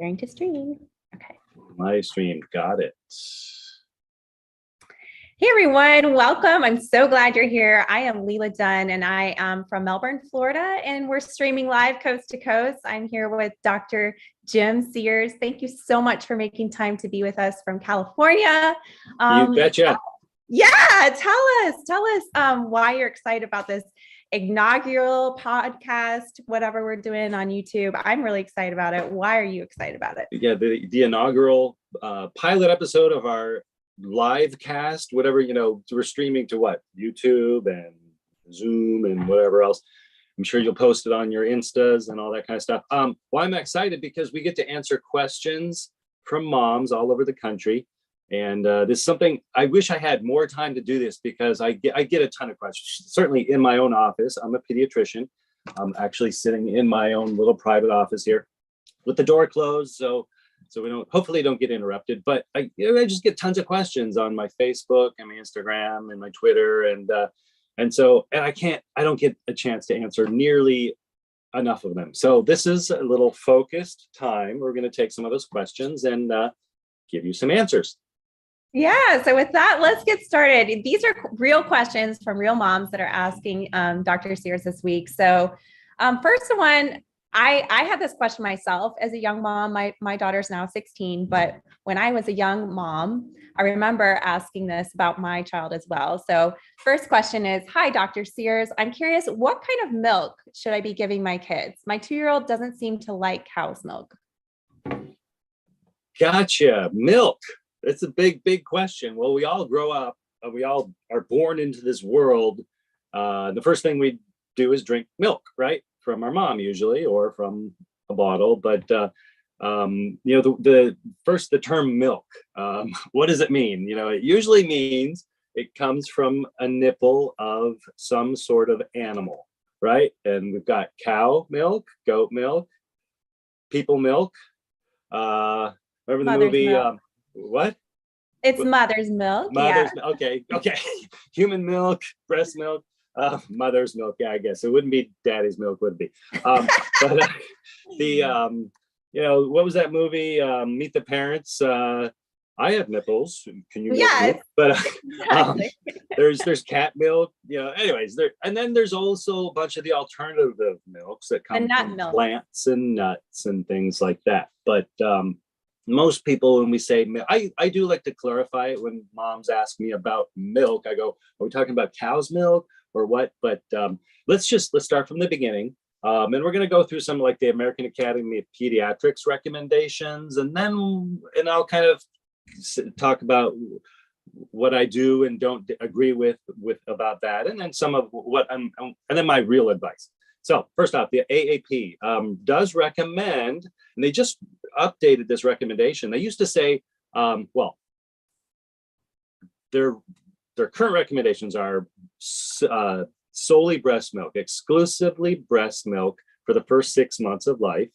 Going to stream. Okay. Live stream. Got it. Hey everyone, welcome. I'm so glad you're here. I am Leela Dunn and I am from Melbourne, Florida, and we're streaming live coast to coast. I'm here with Dr. Jim Sears. Thank you so much for making time to be with us from California. You betcha. Yeah, tell us why you're excited about this inaugural podcast, whatever we're doing on YouTube. I'm really excited about it. Why are you excited about it? Yeah, the inaugural pilot episode of our live cast, whatever, we're streaming to what? YouTube and Zoom and whatever else. I'm sure you'll post it on your Instas and all that kind of stuff. Well, I'm excited because we get to answer questions from moms all over the country. And this is something I wish I had more time to do this because I get a ton of questions, certainly in my own office. I'm a pediatrician. I'm actually sitting in my own little private office here with the door closed. So we hopefully don't get interrupted, but I just get tons of questions on my Facebook and my Instagram and my Twitter. And I don't get a chance to answer nearly enough of them. So this is a little focused time. We're going to take some of those questions and give you some answers. Yeah. So with that, let's get started. These are real questions from real moms that are asking Dr. Sears this week. So first one, I had this question myself as a young mom. My daughter's now 16, but when I was a young mom, I remember asking this about my child as well. So first question is, hi, Dr. Sears. I'm curious, what kind of milk should I be giving my kids? My 2-year-old doesn't seem to like cow's milk. Gotcha. Milk. It's a big question. Well, we all grow up, we all are born into this world. The first thing we do is drink milk, right? From our mom usually, or from a bottle. But the term milk, what does it mean? It usually means it comes from a nipple of some sort of animal, right? And we've got cow milk, goat milk, people milk. Remember the Mother's movie? milk. What? It's mother's milk. Mother's milk. Okay. Human milk, breast milk, mother's milk. Yeah, I guess it wouldn't be daddy's milk, would it be? But what was that movie? Meet the Parents. I have nipples. Can you? Yes. But there's cat milk. Anyways, and then there's also a bunch of the alternative milks that come from plants and nuts and things like that. But most people, when we say milk, I do like to clarify it when moms ask me about milk. I go, are we talking about cow's milk or what? But let's start from the beginning. And we're going to go through some like the American Academy of Pediatrics recommendations, and I'll kind of talk about what I do and don't agree with about that, and then some of what and then my real advice. So first off, the AAP does recommend, and they just updated this recommendation. They used to say, their current recommendations are solely breast milk, exclusively breast milk for the first 6 months of life.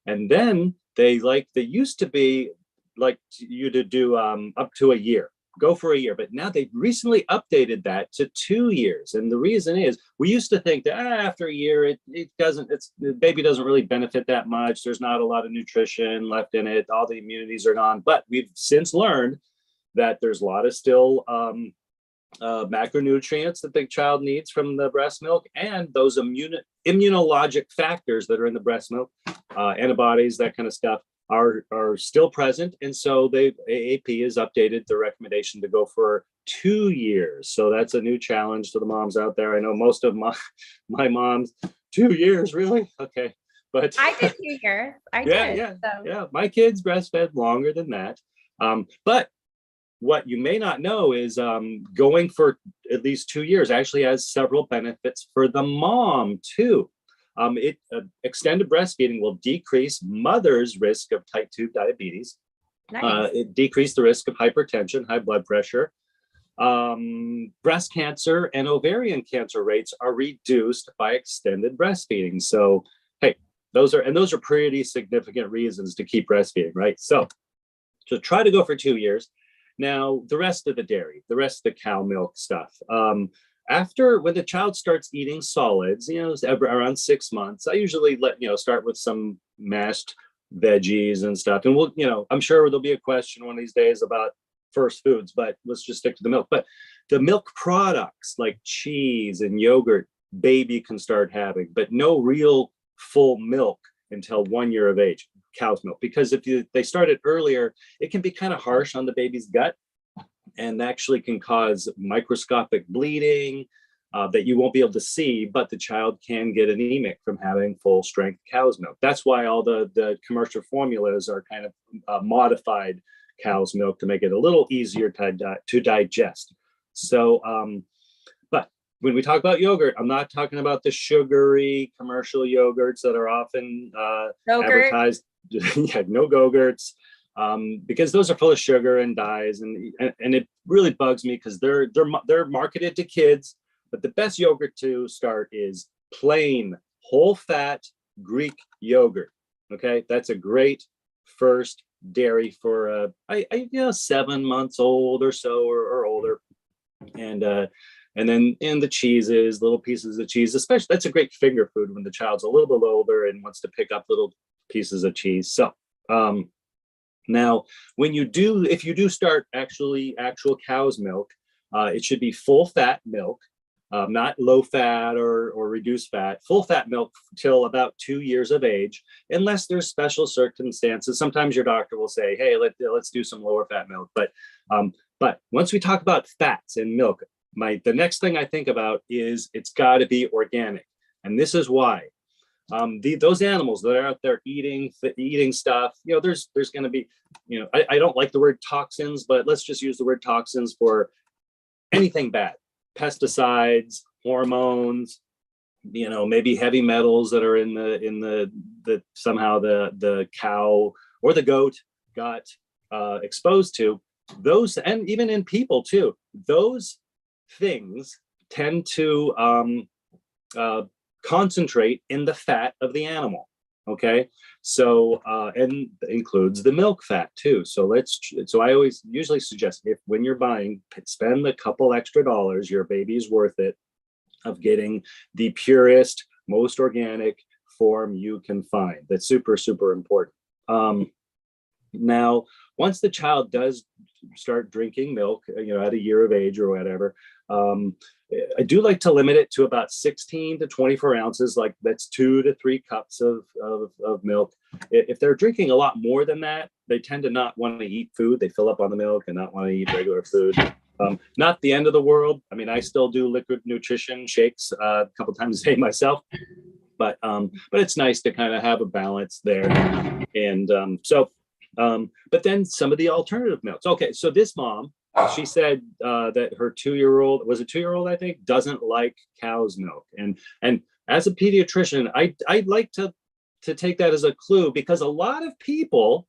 And then they used to be like you to do up to a year. Go for a year, but now they've recently updated that to 2 years. And the reason is we used to think that after a year, the baby doesn't really benefit that much. There's not a lot of nutrition left in it. All the immunities are gone. But we've since learned that there's a lot of still macronutrients that the child needs from the breast milk, and those immunologic factors that are in the breast milk, antibodies, that kind of stuff, are still present. And so AAP has updated the recommendation to go for 2 years. So that's a new challenge to the moms out there. I know most of my moms, 2 years, really? Okay. But I did 2 years. Yeah. My kids breastfed longer than that. But what you may not know is going for at least 2 years actually has several benefits for the mom too. Extended breastfeeding will decrease mother's risk of type 2 diabetes. Nice. It decreased the risk of hypertension, high blood pressure. Breast cancer and ovarian cancer rates are reduced by extended breastfeeding. So, hey, those are pretty significant reasons to keep breastfeeding, right? So try to go for 2 years. Now, the rest of the dairy, the rest of the cow milk stuff, when the child starts eating solids, around 6 months, I usually start with some mashed veggies and stuff. And we'll, I'm sure there'll be a question one of these days about first foods, but let's just stick to the milk. But the milk products like cheese and yogurt, baby can start having, but no real full milk until 1 year of age, cow's milk. Because if they started earlier, it can be kind of harsh on the baby's gut and actually can cause microscopic bleeding that you won't be able to see, but the child can get anemic from having full strength cow's milk. That's why all the commercial formulas are kind of modified cow's milk to make it a little easier to digest. So, but when we talk about yogurt, I'm not talking about the sugary commercial yogurts that are often advertised. Yeah, no Go-Gurts, because those are full of sugar and dyes, and it really bugs me because they're marketed to kids. But the best yogurt to start is plain whole fat Greek yogurt. Okay, that's a great first dairy for 7 months old or so or older, and then in the cheeses, little pieces of cheese, especially that's a great finger food when the child's a little bit older and wants to pick up little pieces of cheese. So now if you do start actual cow's milk, it should be full fat milk. Not low fat or reduced fat, full fat milk till about 2 years of age, unless there's special circumstances. Sometimes your doctor will say, hey, let's do some lower fat milk. But once we talk about fats in milk, the next thing I think about is it's got to be organic. And this is why. Those animals that are out there eating stuff, there's going to be, I don't like the word toxins, but let's just use the word toxins for anything bad. Pesticides, hormones, maybe heavy metals that are in the somehow the cow or the goat got exposed to. Those, and even in people too, those things tend to concentrate in the fat of the animal. Okay, so and includes the milk fat too. So I always usually suggest, if when you're buying, spend a couple extra dollars, your baby's worth it, of getting the purest, most organic form you can find. That's super, super important. Now, once the child does start drinking milk, at a year of age or whatever, I do like to limit it to about 16 to 24 ounces, like that's 2 to 3 cups of milk. If they're drinking a lot more than that, they tend to not want to eat food. They fill up on the milk and not want to eat regular food. Not the end of the world. I mean, I still do liquid nutrition shakes a couple times a day myself, but it's nice to kind of have a balance there. And but then some of the alternative milks. Okay, so this mom, she said that her 2-year-old, was a 2-year-old, I think, doesn't like cow's milk. And as a pediatrician, I'd like to take that as a clue, because a lot of people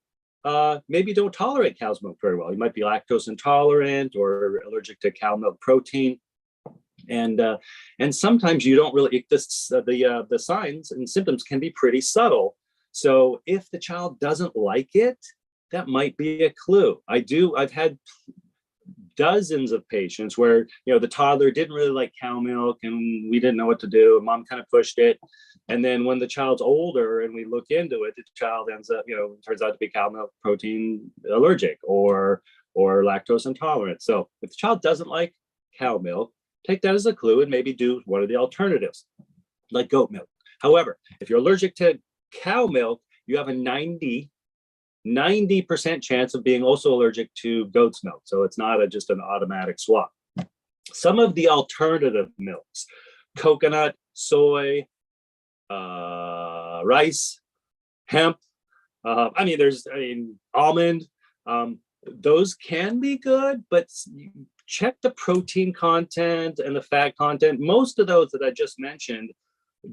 maybe don't tolerate cow's milk very well. You might be lactose intolerant or allergic to cow milk protein. And sometimes you don't really, the signs and symptoms can be pretty subtle. So if the child doesn't like it, that might be a clue. I've had dozens of patients where, the toddler didn't really like cow milk and we didn't know what to do. And mom kind of pushed it. And then when the child's older and we look into it, the child ends up, turns out to be cow milk protein allergic or lactose intolerant. So if the child doesn't like cow milk, take that as a clue and maybe do one of the alternatives, like goat milk. However, if you're allergic to cow milk, you have a 90% chance of being also allergic to goat's milk. So it's not just an automatic swap. Some of the alternative milks, coconut, soy, rice, hemp, almond, those can be good, but check the protein content and the fat content. Most of those that I just mentioned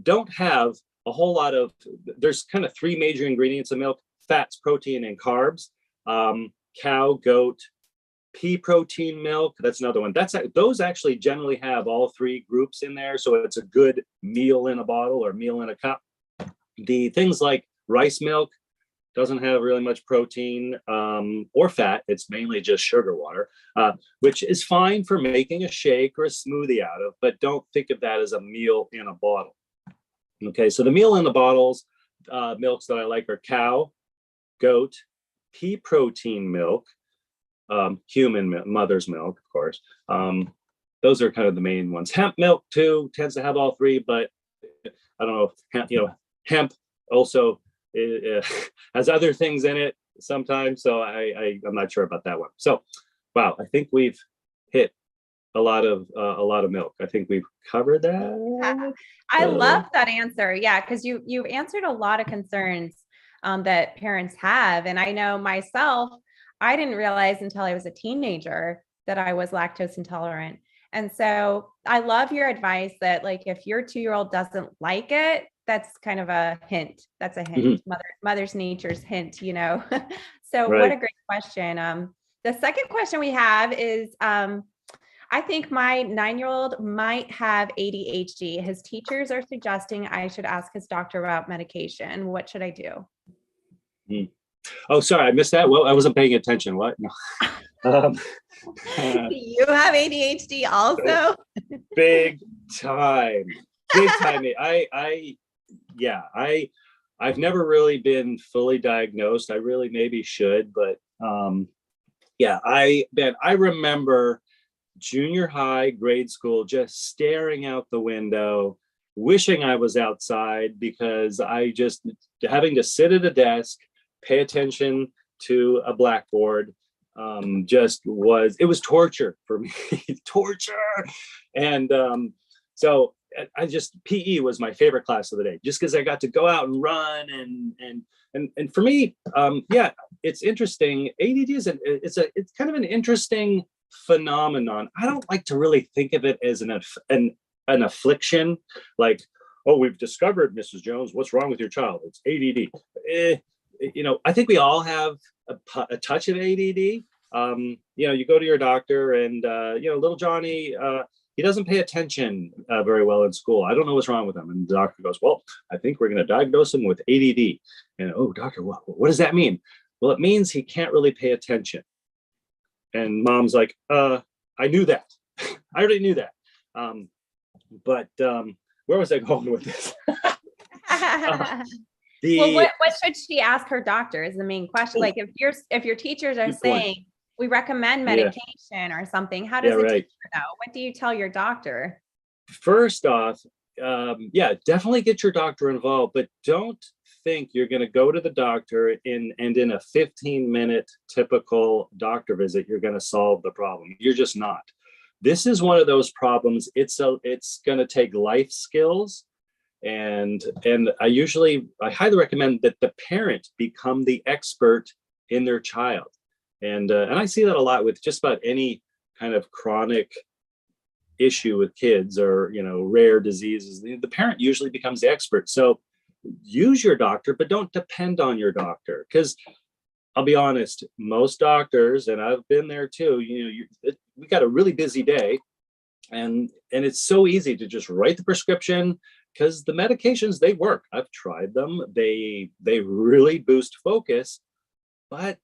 don't have a whole lot of, there's kind of 3 major ingredients of milk: fats, protein, and carbs. Cow, goat, pea protein milk, that's another one. Those actually generally have all 3 groups in there. So it's a good meal in a bottle or meal in a cup. The things like rice milk doesn't have really much protein or fat. It's mainly just sugar water, which is fine for making a shake or a smoothie out of, but don't think of that as a meal in a bottle. Okay, so the meal in the bottles, milks that I like are cow, goat, pea protein milk, human mother's milk, of course. Those are kind of the main ones. Hemp milk too tends to have all three, but I don't know if hemp also has other things in it sometimes. So I'm not sure about that one. So, wow, I think we've hit a lot of milk. I think we've covered that. I love that answer. Yeah, because you've answered a lot of concerns that parents have, and I know myself, I didn't realize until I was a teenager that I was lactose intolerant. And so I love your advice that, like, if your 2-year-old doesn't like it, that's kind of a hint. That's a hint. Mother's nature's hint, So Right. What a great question. The second question we have is, I think my 9-year-old might have ADHD. His teachers are suggesting I should ask his doctor about medication. What should I do? Oh, sorry, I missed that. Well, I wasn't paying attention. What? No. You have ADHD also? Big time. Big time. I've never really been fully diagnosed. I really maybe should, but I remember junior high, grade school, just staring out the window, wishing I was outside, because I just having to sit at a desk, pay attention to a blackboard, it was torture for me. Torture. And so I just, PE was my favorite class of the day, just because I got to go out and run and for me, it's interesting. ADD it's kind of an interesting phenomenon. I don't like to really think of it as an affliction, like, oh, we've discovered, Mrs. Jones, what's wrong with your child? It's ADD. I think we all have a touch of ADD. You go to your doctor and, little Johnny, he doesn't pay attention very well in school. I don't know what's wrong with him. And the doctor goes, well, I think we're going to diagnose him with ADD. And, oh, doctor, what does that mean? Well, it means he can't really pay attention. And mom's like, I knew that. I already knew that. But where was I going with this? What should she ask her doctor is the main question. Like, if your teachers are saying we recommend medication or something, how does the teacher know? What do you tell your doctor? First off, definitely get your doctor involved, but don't think you're going to go to the doctor in a 15-minute typical doctor visit, you're going to solve the problem. You're just not. This is one of those problems. It's going to take life skills. And I highly recommend that the parent become the expert in their child. And I see that a lot with just about any kind of chronic issue with kids or, rare diseases. The parent usually becomes the expert. So use your doctor, but don't depend on your doctor. Because I'll be honest, most doctors, and I've been there too, we got a really busy day. And it's so easy to just write the prescription, because the medications, they work. I've tried them. They really boost focus, but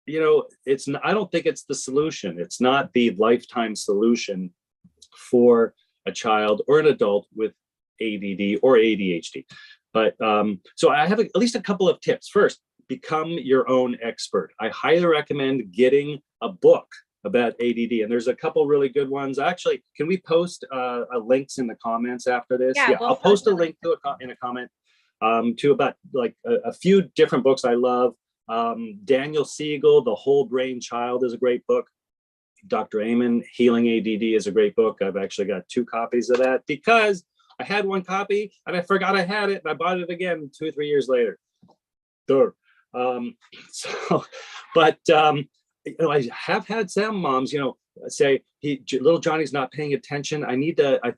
I don't think it's the solution. It's not the lifetime solution for a child or an adult with ADD or ADHD. But so I have at least a couple of tips. First, become your own expert. I highly recommend getting a book about ADD, and there's a couple really good ones. Actually, can we post links in the comments after this? Yeah, I'll post a link to in a comment to about like a few different books I love. Daniel Siegel, The Whole Brain Child is a great book. Dr. Amen, Healing ADD is a great book. I've actually got 2 copies of that because I had 1 copy and I forgot I had it, and I bought it again 2 or 3 years later. I have had some moms, say, little Johnny's not paying attention. I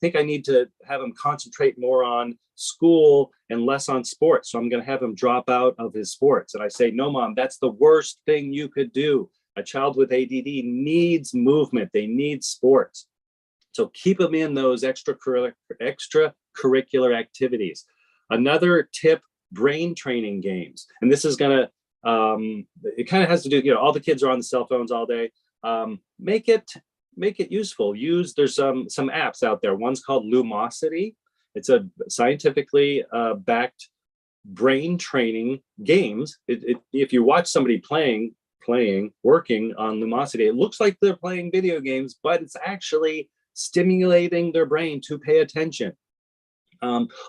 think I need to have him concentrate more on school and less on sports. So I'm going to have him drop out of his sports. And I say, no, mom, that's the worst thing you could do. A child with ADD needs movement. They need sports. So keep them in those extracurricular activities. Another tip, brain training games. And this is going to, it kind of has to do, all the kids are on the cell phones all day. Make it useful. There's some apps out there. One's called Lumosity. It's a scientifically backed brain training games. If you watch somebody working on Lumosity, it looks like they're playing video games, but it's actually stimulating their brain to pay attention.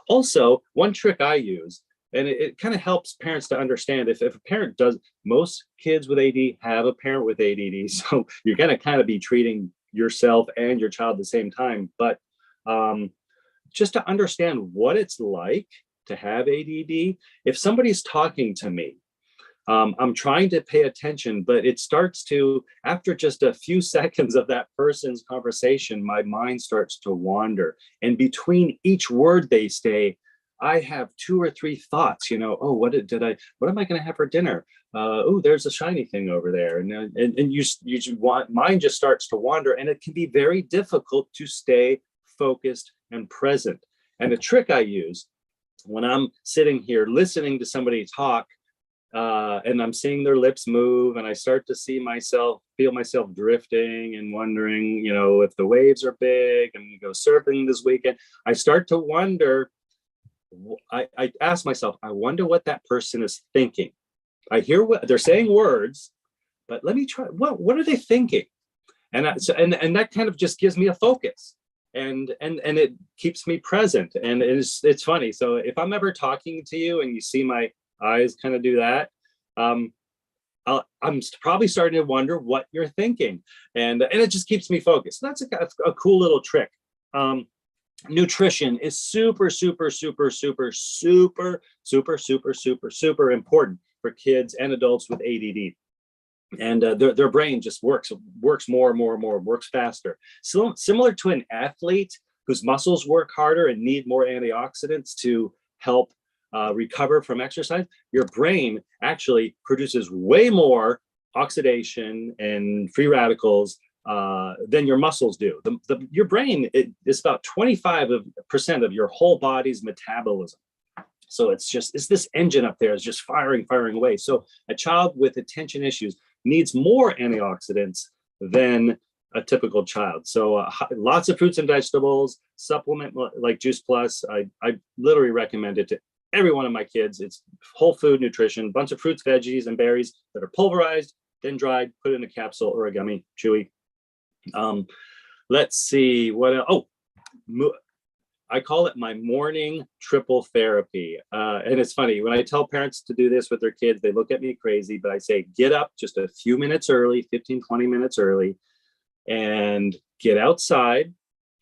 Also, one trick I use, and it kind of helps parents to understand, if a parent does, most kids with AD have a parent with ADD, so you're going to kind of be treating yourself and your child at the same time. But just to understand what it's like to have ADD, if somebody's talking to me, I'm trying to pay attention, but it starts to, after just a few seconds of that person's conversation, my mind starts to wander. And between each word they say, I have 2 or 3 thoughts, oh, what am I going to have for dinner? Oh, there's a shiny thing over there. And mind just starts to wander, and it can be very difficult to stay focused and present. And the trick I use when I'm sitting here listening to somebody talk, and I'm seeing their lips move, and I start to feel myself drifting and wondering, if the waves are big and we go surfing this weekend, I start to wonder, I ask myself, I wonder what that person is thinking. I hear what they're saying words, but let me try, what are they thinking? And that kind of just gives me a focus, and it keeps me present. And it's funny. So if I'm ever talking to you and you see my eyes kind of do that, I'm probably starting to wonder what you're thinking, and it just keeps me focused. That's a cool little trick. Nutrition is super important for kids and adults with ADD. And their brain just works more and more, works faster. So similar to an athlete whose muscles work harder and need more antioxidants to help recover from exercise, your brain actually produces way more oxidation and free radicals than your muscles do. Your brain is about 25% of your whole body's metabolism. So it's this engine up there is just firing away. So a child with attention issues needs more antioxidants than a typical child. So lots of fruits and vegetables, supplement like Juice Plus. I literally recommend it to every one of my kids. It's whole food nutrition, bunch of fruits, veggies, and berries that are pulverized, then dried, put in a capsule or a gummy, chewy. Let's see what else. I call it my morning triple therapy. And it's funny, when I tell parents to do this with their kids, they look at me crazy, but I say, get up just a few minutes early, 15, 20 minutes early, and get outside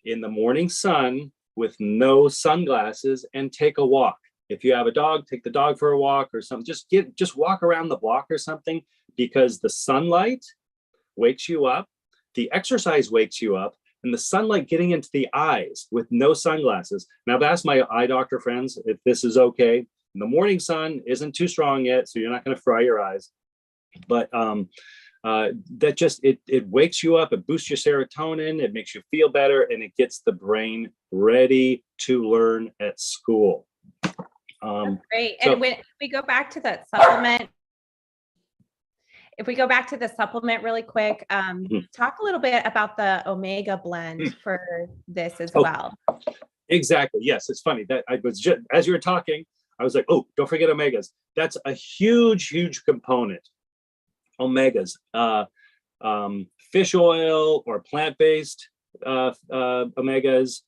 in the morning sun with no sunglasses and take a walk. If you have a dog, take the dog for a walk or something. Just walk around the block or something, because the sunlight wakes you up, the exercise wakes you up, and the sunlight getting into the eyes with no sunglasses. Now, I've asked my eye doctor friends if this is okay. The morning sun isn't too strong yet, so you're not going to fry your eyes. But that just, it wakes you up, it boosts your serotonin, it makes you feel better, and it gets the brain ready to learn at school. That's great. And when we go back to that supplement, if we go back to the supplement really quick, talk a little bit about the omega blend for this as well. Exactly. Yes, it's funny that I was just, as you were talking, I was like, oh, don't forget omegas. That's a huge component. Omegas, fish oil or plant-based omegas,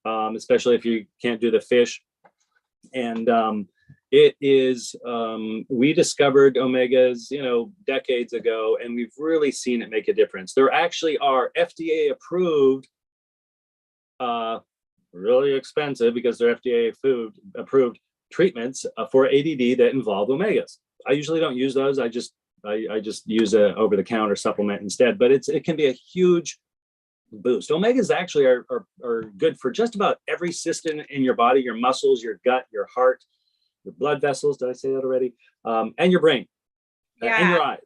especially if you can't do the fish. And it is, we discovered omegas, decades ago, and we've really seen it make a difference. There actually are FDA approved, really expensive because they're FDA approved treatments for ADD that involve omegas. I usually don't use those. I just use a over-the-counter supplement instead, but it can be a huge boost. Omegas actually are good for just about every system in your body, your muscles, your gut, your heart, your blood vessels. Did I say that already? And your brain, and your eyes.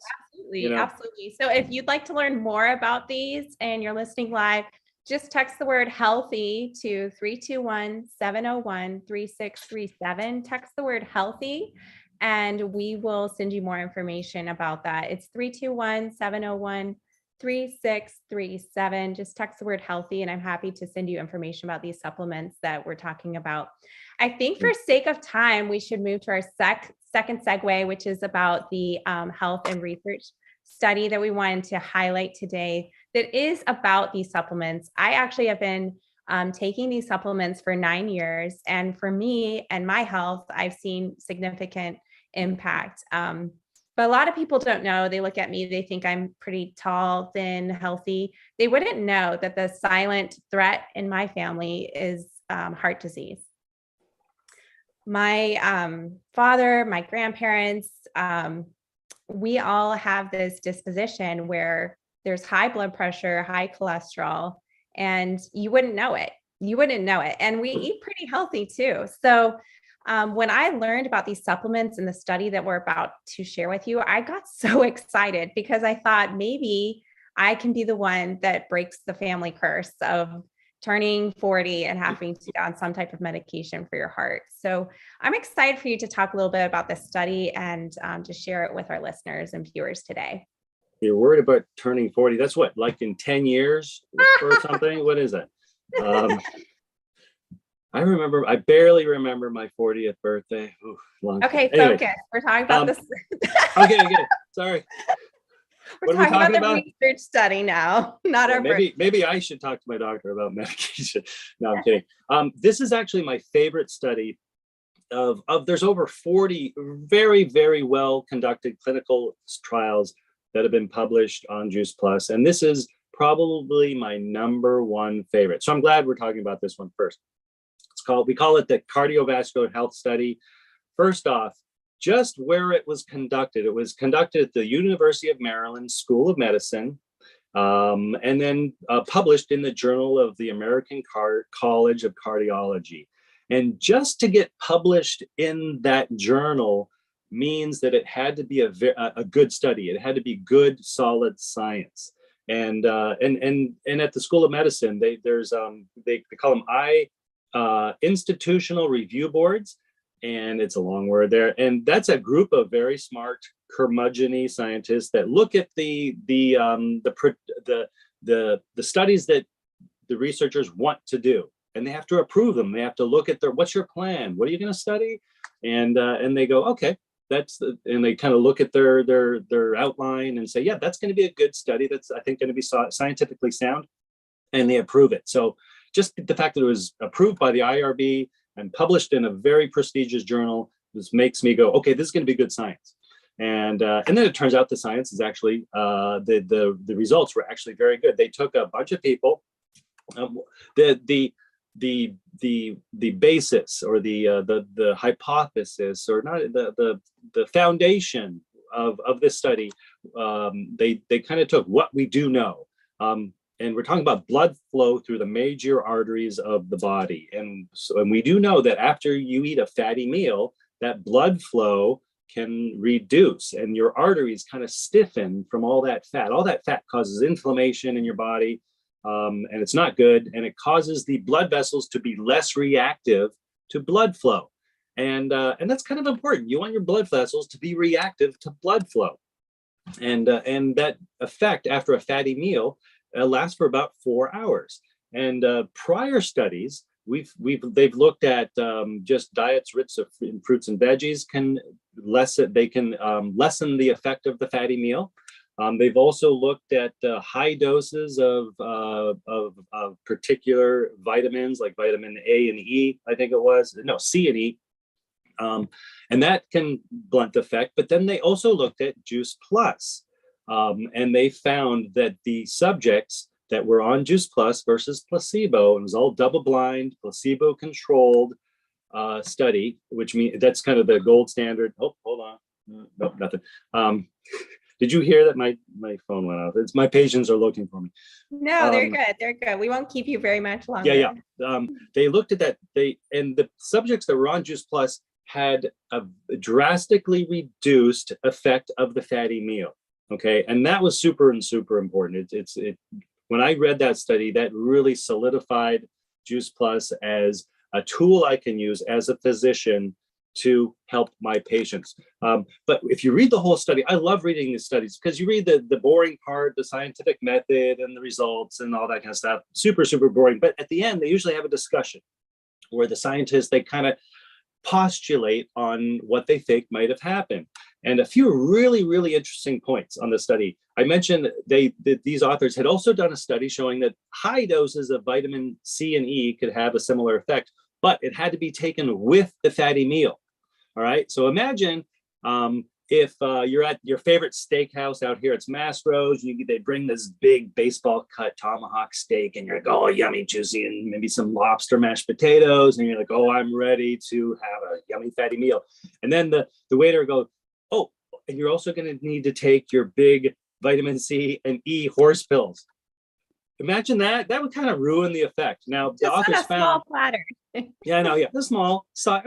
Absolutely. So if you'd like to learn more about these and you're listening live, just text the word healthy to 321-701-3637. Text the word healthy, and we will send you more information about that. It's 321-701-3637. 3637. Just text the word healthy, and I'm happy to send you information about these supplements that we're talking about. I think for sake of time, we should move to our second segue, which is about the health and research study that we wanted to highlight today that is about these supplements. I actually have been taking these supplements for 9 years. And for me and my health, I've seen significant impact. But a lot of people don't know. They look at me, they think I'm pretty tall, thin, healthy. They wouldn't know that the silent threat in my family is heart disease. My father, my grandparents, we all have this disposition where there's high blood pressure, high cholesterol, and you wouldn't know it. You wouldn't know it. And we eat pretty healthy too. So when I learned about these supplements and the study that we're about to share with you, I got so excited because I thought maybe I can be the one that breaks the family curse of turning 40 and having to be on some type of medication for your heart. So I'm excited for you to talk a little bit about this study and to share it with our listeners and viewers today. You're worried about turning 40. That's what, like in 10 years or something? What is that? I barely remember my 40th birthday. Ooh, okay, anyway, focus. We're talking about this. Okay, sorry. We're talking about the research study now, not our birthday. Maybe I should talk to my doctor about medication. No, I'm kidding. This is actually my favorite study of there's over 40 very, very well conducted clinical trials that have been published on Juice Plus. And this is probably my number one favorite. So I'm glad we're talking about this one first. We call it the cardiovascular health study. First off, just where it was conducted at the University of Maryland School of Medicine, and then published in the Journal of the American College of Cardiology. And just to get published in that journal means that it had to be a good study. It had to be good, solid science. And at the School of Medicine, they call them institutional review boards, and it's a long word there. And that's a group of very smart, curmudgeon-y scientists that look at the studies that the researchers want to do, and they have to approve them. They have to look at what's your plan? What are you going to study? And they go, okay, and they kind of look at their outline and say, yeah, that's going to be a good study. That's, I think, going to be scientifically sound, and they approve it. So just the fact that it was approved by the IRB and published in a very prestigious journal, this makes me go, okay, this is going to be good science. And then it turns out the science is actually the results were actually very good. They took a bunch of people. The basis or the hypothesis, or not the foundation of this study, they kind of took what we do know. And we're talking about blood flow through the major arteries of the body. And we do know that after you eat a fatty meal, that blood flow can reduce and your arteries kind of stiffen from all that fat. All that fat causes inflammation in your body, and it's not good. And it causes the blood vessels to be less reactive to blood flow. And that's kind of important. You want your blood vessels to be reactive to blood flow. And that effect after a fatty meal lasts for about 4 hours. And prior studies, they've looked at just diets rich in fruits and veggies can lessen the effect of the fatty meal. They've also looked at high doses of particular vitamins like vitamin A and E, I think it was, no, C and E. And that can blunt the effect. But then they also looked at Juice Plus. And they found that the subjects that were on Juice Plus versus placebo, it was all double-blind, placebo-controlled study, which means that's kind of the gold standard. Oh, hold on. Nope, nothing. Did you hear that my phone went off? My patients are looking for me. No, they're good. They're good. We won't keep you very much longer. Yeah. They looked at that. And the subjects that were on Juice Plus had a drastically reduced effect of the fatty meal. Okay, and that was super important. When I read that study, that really solidified Juice Plus as a tool I can use as a physician to help my patients. But if you read the whole study, I love reading these studies because you read the boring part, the scientific method and the results and all that kind of stuff, super, super boring. But at the end, they usually have a discussion where the scientists, they kind of postulate on what they think might have happened. And a few really, really interesting points on the study. I mentioned these authors had also done a study showing that high doses of vitamin C and E could have a similar effect, but it had to be taken with the fatty meal. All right. So imagine if you're at your favorite steakhouse out here, it's Mastro's, they bring this big baseball cut tomahawk steak and you're like, oh, yummy, juicy, and maybe some lobster mashed potatoes. And you're like, oh, I'm ready to have a yummy fatty meal. And then the waiter goes, oh, and you're also going to need to take your big vitamin C and E horse pills. Imagine that. That would kind of ruin the effect. Now, the authors found small platter. Yeah, I know. Yeah, a small side,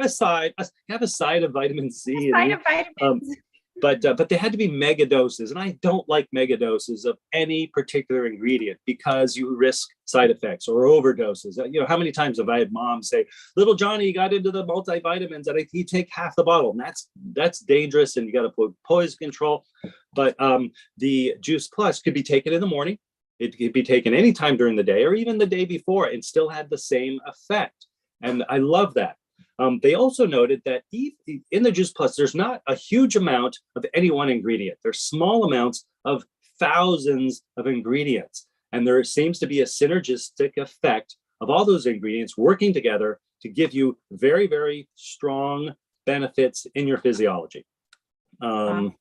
have a side of vitamin C. Side of vitamins. But they had to be mega doses, and I don't like mega doses of any particular ingredient because you risk side effects or overdoses. You know, how many times have I had moms say, "Little Johnny got into the multivitamins, and he take half the bottle," and that's dangerous, and you got to put poison control. But the Juice Plus could be taken in the morning. It could be taken anytime during the day or even the day before, and still had the same effect. And I love that. They also noted that in the Juice Plus, there's not a huge amount of any one ingredient. There's small amounts of thousands of ingredients. And there seems to be a synergistic effect of all those ingredients working together to give you very, very strong benefits in your physiology. And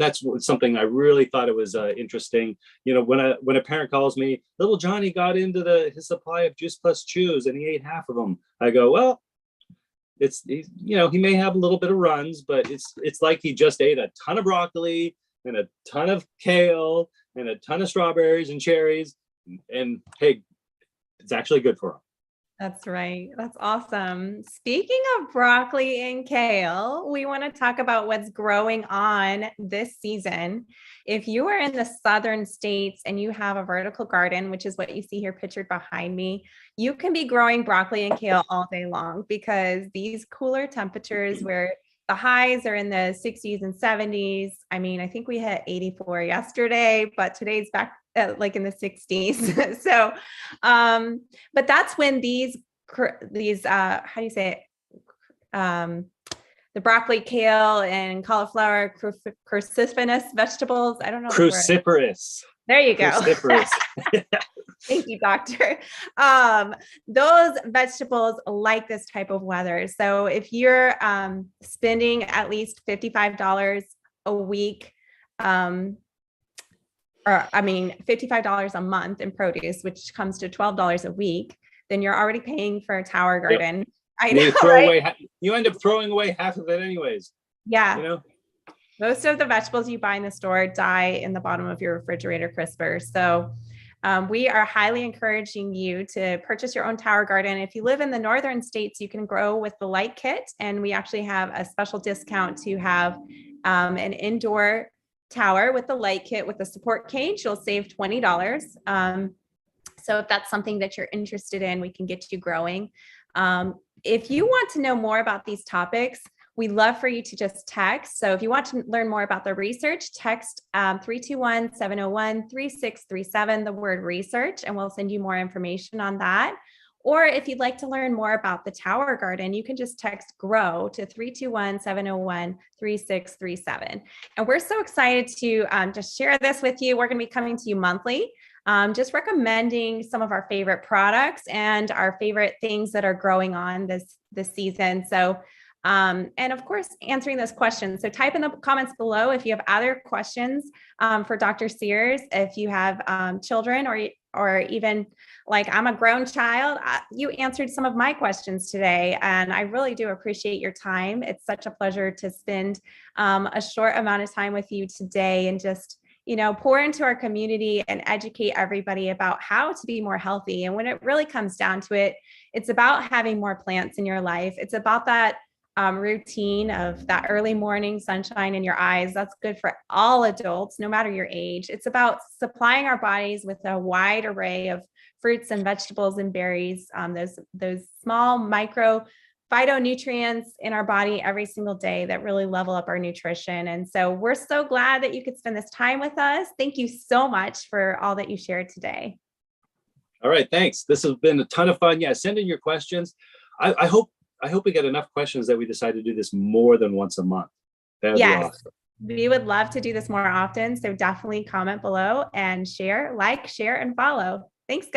that's something I really thought it was interesting. You know, when a parent calls me, little Johnny got into his supply of Juice Plus chews and he ate half of them. I go, well, he may have a little bit of runs, but it's like he just ate a ton of broccoli and a ton of kale and a ton of strawberries and cherries. And hey, it's actually good for him. That's right. That's awesome. Speaking of broccoli and kale, we want to talk about what's growing on this season. If you are in the southern states and you have a vertical garden, which is what you see here pictured behind me, you can be growing broccoli and kale all day long because these cooler temperatures where the highs are in the 60s and 70s. I mean, I think we hit 84 yesterday, but today's back like in the 60s. So, but that's when these how do you say it? The broccoli, kale, and cauliflower, cruciferous vegetables. I don't know. Cruciferous. There you go. Cruciferous. Thank you, doctor. Those vegetables like this type of weather. So if you're spending at least $55 a week, $55 a month in produce, which comes to $12 a week, then you're already paying for a tower garden. Yep. I know, right? You end up throwing away half of it anyways. Yeah. You know? Most of the vegetables you buy in the store die in the bottom of your refrigerator crisper. So we are highly encouraging you to purchase your own tower garden. If you live in the northern states, you can grow with the light kit. And we actually have a special discount to have an indoor tower with the light kit with the support cage. You'll save $20. So if that's something that you're interested in, we can get you growing. If you want to know more about these topics, we'd love for you to just text. So if you want to learn more about the research, text 321-701-3637, the word research, and we'll send you more information on that. Or if you'd like to learn more about the tower garden, you can just text GROW to 321-701-3637. And we're so excited to just share this with you. We're going to be coming to you monthly, just recommending some of our favorite products and our favorite things that are growing on this season. So, and of course, answering those questions. So type in the comments below if you have other questions for Dr. Sears. If you have children or even like I'm a grown child, you answered some of my questions today, and I really do appreciate your time. It's such a pleasure to spend a short amount of time with you today and just, pour into our community and educate everybody about how to be more healthy. And when it really comes down to it, it's about having more plants in your life. It's about that routine of that early morning sunshine in your eyes. That's good for all adults, no matter your age. It's about supplying our bodies with a wide array of fruits and vegetables and berries, those small micro phytonutrients in our body every single day that really level up our nutrition. And so we're so glad that you could spend this time with us. Thank you so much for all that you shared today. All right, thanks. This has been a ton of fun. Yeah, send in your questions. I hope we get enough questions that we decide to do this more than once a month. That'd be awesome. We would love to do this more often. So definitely comment below and share, and follow. Thanks, guys.